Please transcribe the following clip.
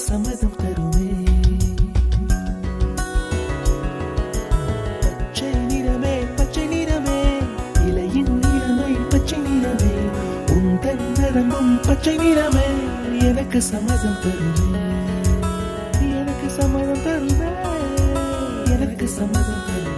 சம்மதம் தருமே. பச்சை நிறமே பச்சை நிறமே, இலையின் நிறமை பச்சை நிறமே, உந்தன் நரம்பும் பச்சை நிறமே, எனக்கு சம்மதம் தருமே, எனக்கு சம்மதம் தருமே, எனக்கு சம்மதம் தருமே.